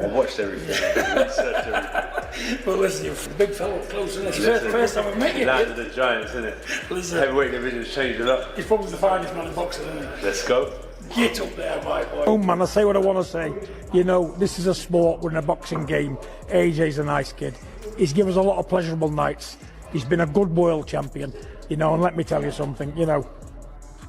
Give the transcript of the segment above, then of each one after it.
I watched everything. Researched everything. Well, listen, you're a big fellow close, and it's the first time I've met you. Land of the Giants, isn't it? Listen, heavyweight division's changed a lot. he's probably the finest man in boxing, isn't he? Let's go. Get up there, my boy. Oh man, I say what I want to say. You know, this is a sport, we're in a boxing game. AJ's a nice kid. He's given us a lot of pleasurable nights. He's been a good world champion, you know, and let me tell you something, you know,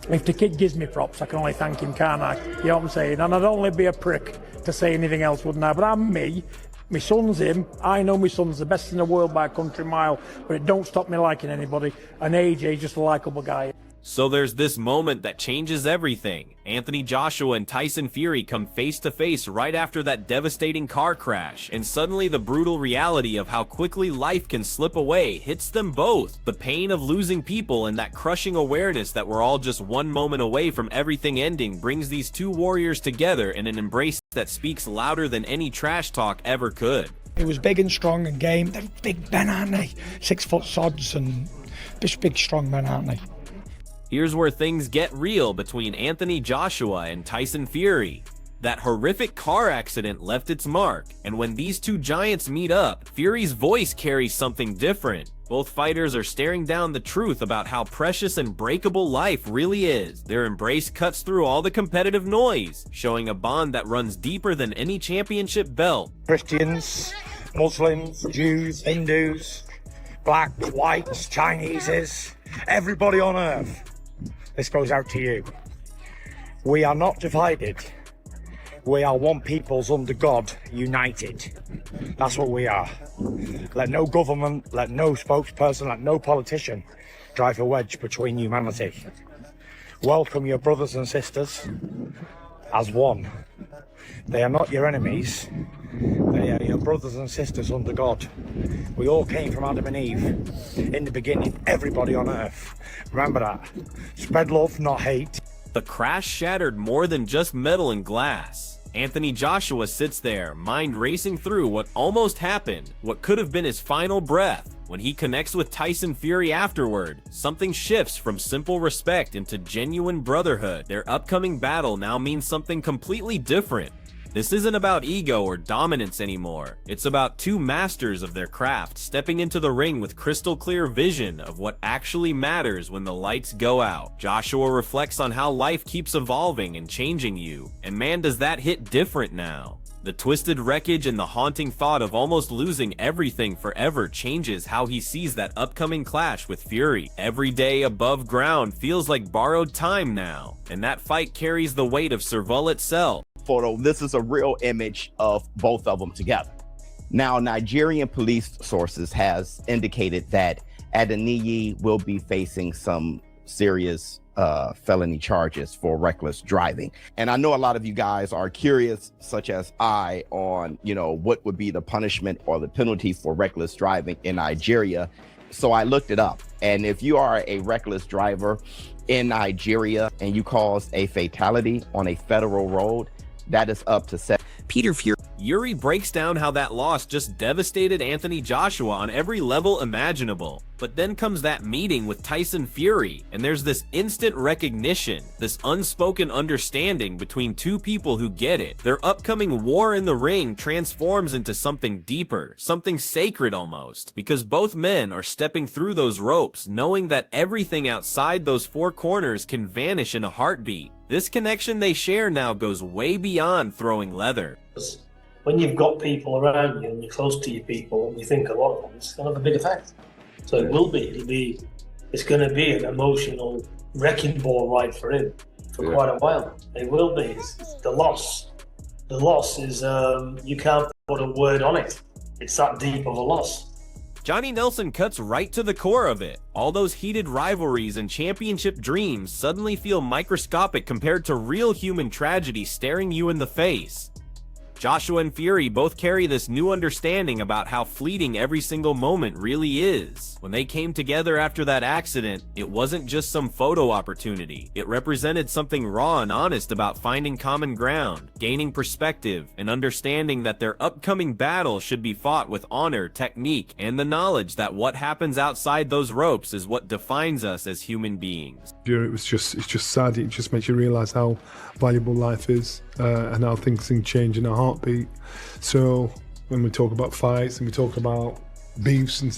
if the kid gives me props, I can only thank him, can't I? You know what I'm saying? And I'd only be a prick to say anything else, wouldn't I? But I'm me. My son's him. I know my son's the best in the world by a country mile, but it don't stop me liking anybody. And AJ's just a likeable guy. So there's this moment that changes everything. Anthony Joshua and Tyson Fury come face to face right after that devastating car crash, and suddenly the brutal reality of how quickly life can slip away hits them both. The pain of losing people and that crushing awareness that we're all just one moment away from everything ending brings these two warriors together in an embrace that speaks louder than any trash talk ever could. He was big and strong and game. They're big men, aren't they? 6 foot sods and just big strong men, aren't they? Here's where things get real between Anthony Joshua and Tyson Fury. That horrific car accident left its mark, and when these two giants meet up, Fury's voice carries something different. Both fighters are staring down the truth about how precious and breakable life really is. Their embrace cuts through all the competitive noise, showing a bond that runs deeper than any championship belt. Christians, Muslims, Jews, Hindus, blacks, whites, Chineses, everybody on earth. This goes out to you. We are not divided. We are one peoples under God, united. That's what we are. Let no government, let no spokesperson, let no politician drive a wedge between humanity. Welcome your brothers and sisters as one. They are not your enemies. They are your brothers and sisters under God. We all came from Adam and Eve. In the beginning, everybody on earth. Remember that. Spread love, not hate. The crash shattered more than just metal and glass. Anthony Joshua sits there, mind racing through what almost happened, what could have been his final breath. When he connects with Tyson Fury afterward, something shifts from simple respect into genuine brotherhood. Their upcoming battle now means something completely different. This isn't about ego or dominance anymore. It's about two masters of their craft stepping into the ring with crystal clear vision of what actually matters when the lights go out. Joshua reflects on how life keeps evolving and changing you, and man does that hit different now. The twisted wreckage and the haunting thought of almost losing everything forever changes how he sees that upcoming clash with Fury. Every day above ground feels like borrowed time now, and that fight carries the weight of Serval itself. Photo, this is a real image of both of them together. Now, Nigerian police sources has indicated that Adeniyi will be facing some serious felony charges for reckless driving. And I know a lot of you guys are curious, such as I, on, you know, what would be the punishment or the penalty for reckless driving in Nigeria. So I looked it up. And if you are a reckless driver in Nigeria and you cause a fatality on a federal road, that is up to 7. Peter Fury. Yuri breaks down how that loss just devastated Anthony Joshua on every level imaginable. But then comes that meeting with Tyson Fury, and there's this instant recognition, this unspoken understanding between two people who get it. Their upcoming war in the ring transforms into something deeper, something sacred almost, because both men are stepping through those ropes, knowing that everything outside those four corners can vanish in a heartbeat. This connection they share now goes way beyond throwing leather. When you've got people around you and you're close to your people and you think a lot of them, it's going to have a big effect. So it will be, it's going to be an emotional wrecking ball ride for him for quite a while. It will be. It's the loss. The loss is, you can't put a word on it. It's that deep of a loss. Johnny Nelson cuts right to the core of it. All those heated rivalries and championship dreams suddenly feel microscopic compared to real human tragedy staring you in the face. Joshua and Fury both carry this new understanding about how fleeting every single moment really is. When they came together after that accident, it wasn't just some photo opportunity. It represented something raw and honest about finding common ground, gaining perspective, and understanding that their upcoming battle should be fought with honor, technique, and the knowledge that what happens outside those ropes is what defines us as human beings. It's just sad. It just makes you realize how valuable life is and how things can change in a heartbeat. heartbeat. So when we talk about fights and we talk about beefs and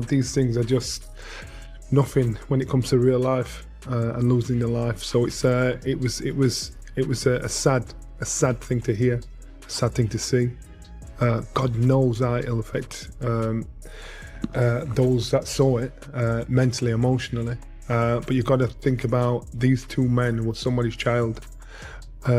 these things are just nothing when it comes to real life and losing your life. So it was a sad thing to hear, a sad thing to see. God knows how it'll affect those that saw it mentally, emotionally. But you've got to think about these two men who were somebody's child,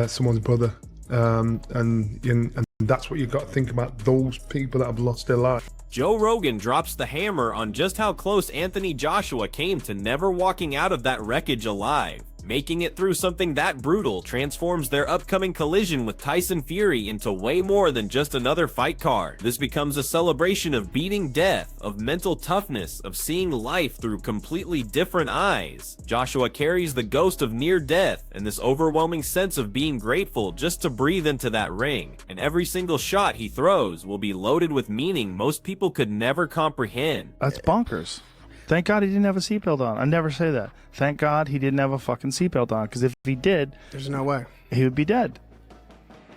someone's brother, and that's what you've got to think about, those people that have lost their life. Joe Rogan drops the hammer on just how close Anthony Joshua came to never walking out of that wreckage alive. Making it through something that brutal transforms their upcoming collision with Tyson Fury into way more than just another fight card. This becomes a celebration of beating death, of mental toughness, of seeing life through completely different eyes. Joshua carries the ghost of near death and this overwhelming sense of being grateful just to breathe into that ring. And every single shot he throws will be loaded with meaning most people could never comprehend. That's bonkers. Thank God he didn't have a seatbelt on. I never say that. Thank God he didn't have a fucking seatbelt on, because if he did, there's no way he would be dead.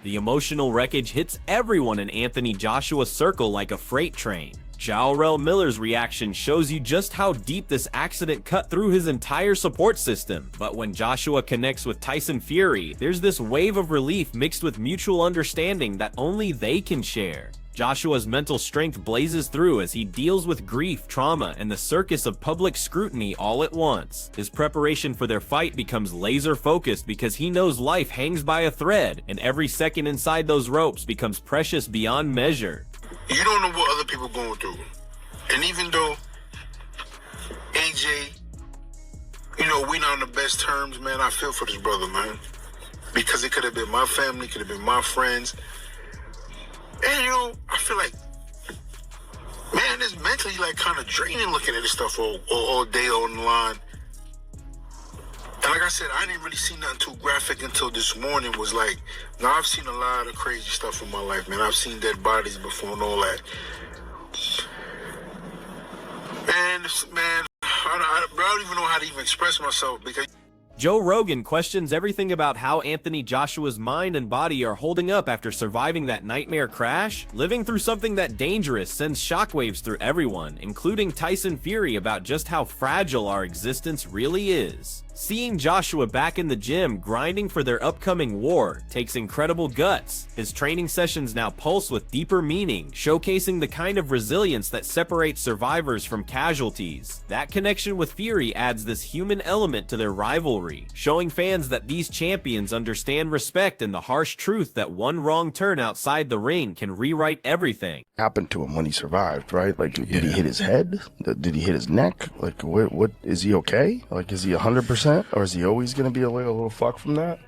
The emotional wreckage hits everyone in Anthony Joshua's circle like a freight train. Jarrell Miller's reaction shows you just how deep this accident cut through his entire support system. But when Joshua connects with Tyson Fury, there's this wave of relief mixed with mutual understanding that only they can share. Joshua's mental strength blazes through as he deals with grief, trauma, and the circus of public scrutiny all at once. His preparation for their fight becomes laser focused because he knows life hangs by a thread, and every second inside those ropes becomes precious beyond measure. You don't know what other people are going through. And even though AJ, we're not on the best terms, man, I feel for this brother, man. Because it could have been my family, could have been my friends. And I feel like, man, it's mentally kind of draining looking at this stuff all day on the line. And like I said, I didn't really see nothing too graphic until this morning. Now I've seen a lot of crazy stuff in my life, man. I've seen dead bodies before and all that. And man, I don't even know how to even express myself because Joe Rogan questions everything about how Anthony Joshua's mind and body are holding up after surviving that nightmare crash. Living through something that dangerous sends shockwaves through everyone, including Tyson Fury, about just how fragile our existence really is. Seeing Joshua back in the gym grinding for their upcoming war takes incredible guts. His training sessions now pulse with deeper meaning, showcasing the kind of resilience that separates survivors from casualties. That connection with Fury adds this human element to their rivalry, showing fans that these champions understand respect and the harsh truth that one wrong turn outside the ring can rewrite everything. Happened to him when he survived, right? Did he hit his head? Did he hit his neck? What is he okay? Is he 100%? Or is he always going to be a little fuck from that?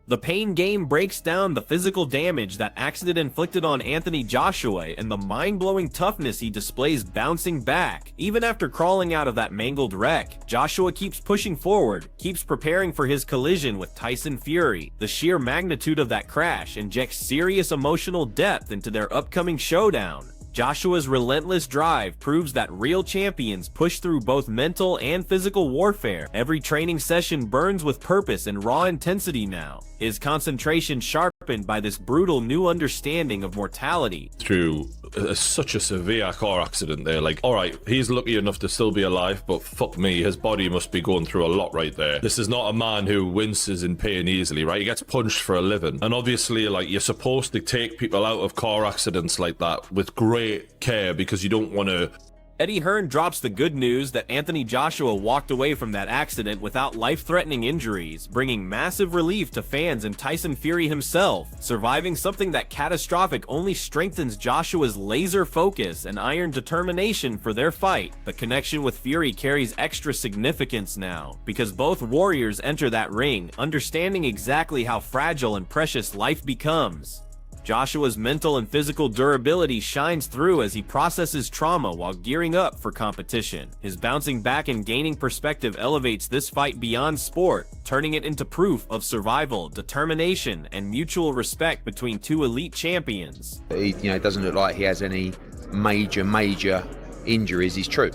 The pain game breaks down the physical damage that accident inflicted on Anthony Joshua and the mind-blowing toughness he displays bouncing back. Even after crawling out of that mangled wreck, Joshua keeps pushing forward, keeps preparing for his collision with Tyson Fury. The sheer magnitude of that crash injects serious emotional depth into their upcoming showdown. Joshua's relentless drive proves that real champions push through both mental and physical warfare. Every training session burns with purpose and raw intensity now, his concentration sharpened by this brutal new understanding of mortality. Through such a severe car accident there, alright, he's lucky enough to still be alive, but fuck me, his body must be going through a lot right there. This is not a man who winces in pain easily, right? He gets punched for a living. And obviously, you're supposed to take people out of car accidents like that with great care because you don't want to. Eddie Hearn drops the good news that Anthony Joshua walked away from that accident without life-threatening injuries, bringing massive relief to fans and Tyson Fury himself. Surviving something that catastrophic only strengthens Joshua's laser focus and iron determination for their fight. The connection with Fury carries extra significance now, because both warriors enter that ring understanding exactly how fragile and precious life becomes. Joshua's mental and physical durability shines through as he processes trauma while gearing up for competition. His bouncing back and gaining perspective elevates this fight beyond sport, turning it into proof of survival, determination, and mutual respect between two elite champions. It doesn't look like he has any major injuries. He's true,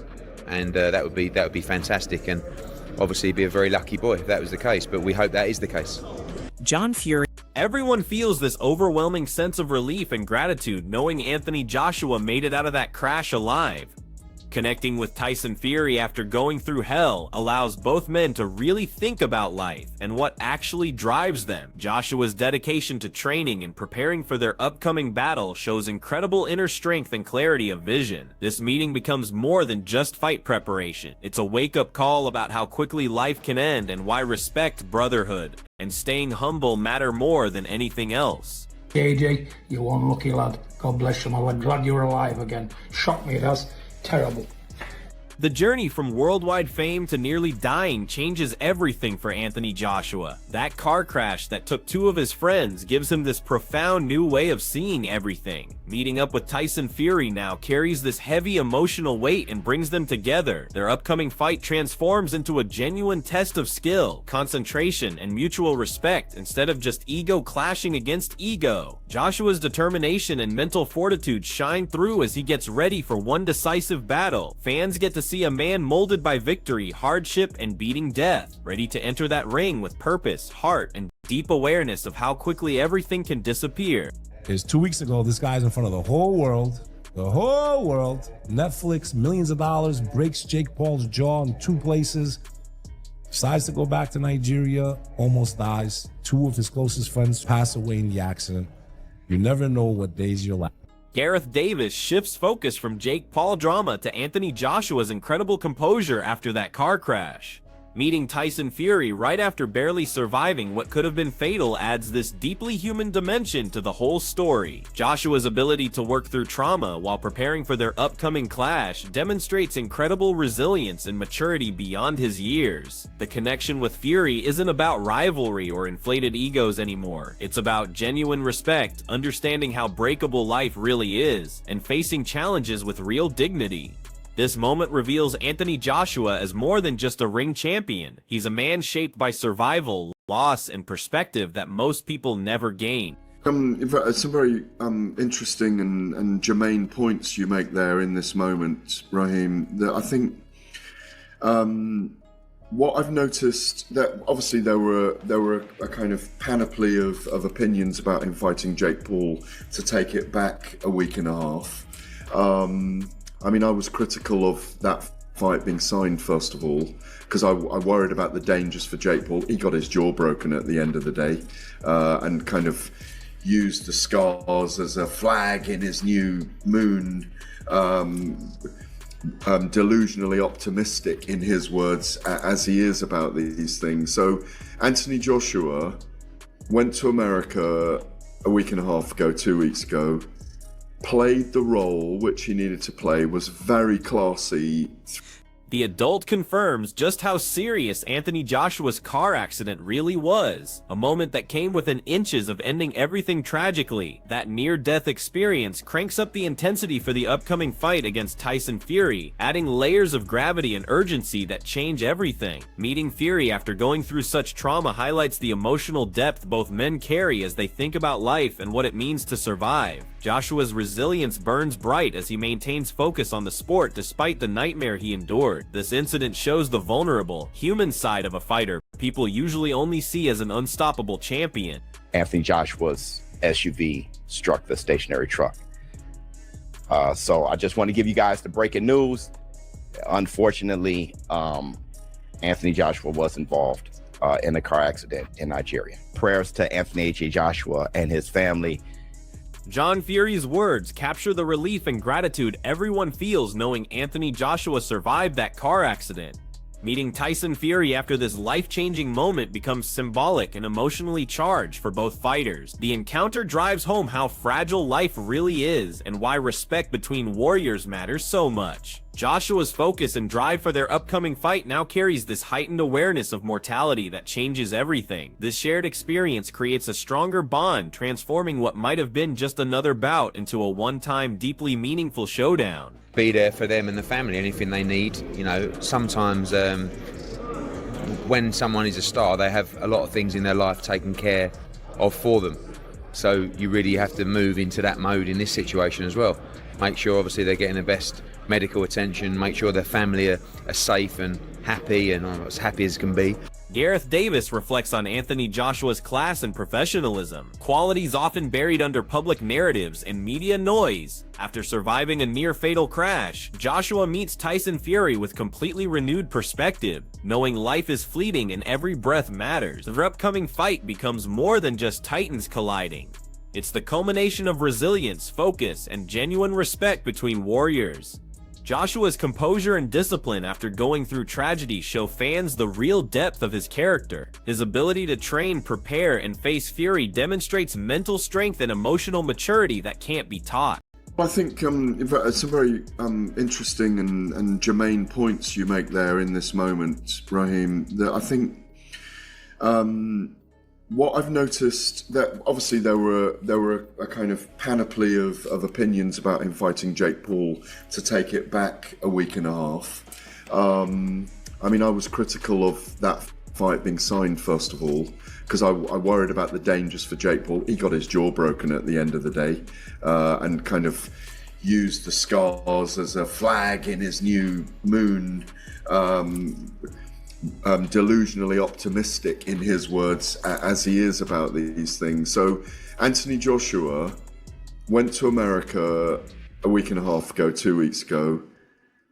and that would be fantastic, and obviously be a very lucky boy if that was the case. But we hope that is the case. John Fury. Everyone feels this overwhelming sense of relief and gratitude knowing Anthony Joshua made it out of that crash alive. Connecting with Tyson Fury after going through hell allows both men to really think about life and what actually drives them. Joshua's dedication to training and preparing for their upcoming battle shows incredible inner strength and clarity of vision. This meeting becomes more than just fight preparation. It's a wake-up call about how quickly life can end and why respect, brotherhood, and staying humble matter more than anything else. AJ, you're one lucky lad. God bless you, man. I'm glad you're alive again. Shocked me, it has. Terrible. The journey from worldwide fame to nearly dying changes everything for Anthony Joshua. That car crash that took two of his friends gives him this profound new way of seeing everything. Meeting up with Tyson Fury now carries this heavy emotional weight and brings them together. Their upcoming fight transforms into a genuine test of skill, concentration, and mutual respect instead of just ego clashing against ego. Joshua's determination and mental fortitude shine through as he gets ready for one decisive battle. Fans get to see a man molded by victory, hardship, and beating death, ready to enter that ring with purpose, heart, and deep awareness of how quickly everything can disappear. Is 2 weeks ago, this guy's in front of the whole world. Netflix, millions of dollars, breaks Jake Paul's jaw in 2 places, decides to go back to Nigeria, almost dies. 2 of his closest friends pass away in the accident. You never know what days you'll have. Gareth Davis shifts focus from Jake Paul drama to Anthony Joshua's incredible composure after that car crash. Meeting Tyson Fury right after barely surviving what could have been fatal adds this deeply human dimension to the whole story. Joshua's ability to work through trauma while preparing for their upcoming clash demonstrates incredible resilience and maturity beyond his years. The connection with Fury isn't about rivalry or inflated egos anymore. It's about genuine respect, understanding how breakable life really is, and facing challenges with real dignity. This moment reveals Anthony Joshua as more than just a ring champion. He's a man shaped by survival, loss, and perspective that most people never gain. In fact, some very interesting and germane points you make there in this moment, Raheem. That I think what I've noticed, that obviously there were a kind of panoply of opinions about him fighting Jake Paul to take it back a week and a half. I mean, I was critical of that fight being signed, first of all, because I worried about the dangers for Jake Paul. He got his jaw broken at the end of the day and kind of used the scars as a flag in his new moon, delusionally optimistic, in his words, as he is about these things. So Anthony Joshua went to America a week and a half ago, 2 weeks ago, played the role which he needed to play, was very classy. The adult confirms just how serious Anthony Joshua's car accident really was. A moment that came within inches of ending everything tragically. That near-death experience cranks up the intensity for the upcoming fight against Tyson Fury, adding layers of gravity and urgency that change everything. Meeting Fury after going through such trauma highlights the emotional depth both men carry as they think about life and what it means to survive. Joshua's resilience burns bright as he maintains focus on the sport despite the nightmare he endured. This incident shows the vulnerable, human side of a fighter people usually only see as an unstoppable champion. Anthony Joshua's SUV struck the stationary truck. So I just want to give you guys the breaking news. Unfortunately, Anthony Joshua was involved in a car accident in Nigeria. Prayers to Anthony H.A. Joshua and his family. John Fury's words capture the relief and gratitude everyone feels knowing Anthony Joshua survived that car accident. Meeting Tyson Fury after this life-changing moment becomes symbolic and emotionally charged for both fighters. The encounter drives home how fragile life really is and why respect between warriors matters so much. Joshua's focus and drive for their upcoming fight now carries this heightened awareness of mortality that changes everything. This shared experience creates a stronger bond, transforming what might have been just another bout into a one-time, deeply meaningful showdown. Be there for them and the family, anything they need. You know, sometimes when someone is a star, they have a lot of things in their life taken care of for them. So you really have to move into that mode in this situation as well. Make sure obviously they're getting the best medical attention, make sure their family are safe and happy and I'm as happy as can be. Gareth Davis reflects on Anthony Joshua's class and professionalism, qualities often buried under public narratives and media noise. After surviving a near-fatal crash, Joshua meets Tyson Fury with completely renewed perspective, knowing life is fleeting and every breath matters. Their upcoming fight becomes more than just titans colliding. It's the culmination of resilience, focus, and genuine respect between warriors. Joshua's composure and discipline after going through tragedy show fans the real depth of his character. His ability to train, prepare, and face Fury demonstrates mental strength and emotional maturity that can't be taught. I think some very interesting and germane points you make there in this moment, Raheem. That I think what I've noticed, that obviously there were a kind of panoply of opinions about him fighting Jake Paul to take it back a week and a half. I mean, I was critical of that fight being signed, first of all, because I worried about the dangers for Jake Paul. He got his jaw broken at the end of the day, and kind of used the scars as a flag in his new moon. Delusionally optimistic, in his words, as he is about these things. So Anthony Joshua went to America a week and a half ago, 2 weeks ago,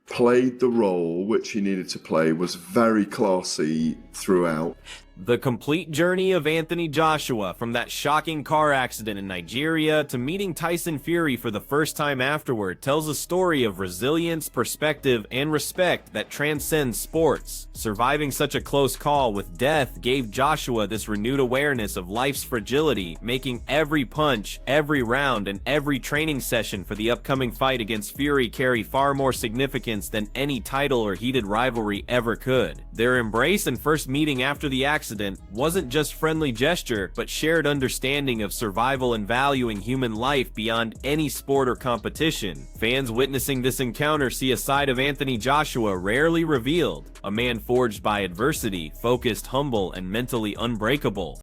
played the role which he needed to play, was very classy throughout. The complete journey of Anthony Joshua, from that shocking car accident in Nigeria to meeting Tyson Fury for the first time afterward, tells a story of resilience, perspective, and respect that transcends sports. Surviving such a close call with death gave Joshua this renewed awareness of life's fragility, making every punch, every round, and every training session for the upcoming fight against Fury carry far more significance than any title or heated rivalry ever could. Their embrace and first meeting after the accident wasn't just friendly gesture, but shared understanding of survival and valuing human life beyond any sport or competition. Fans witnessing this encounter see a side of Anthony Joshua rarely revealed, a man forged by adversity, focused, humble, and mentally unbreakable.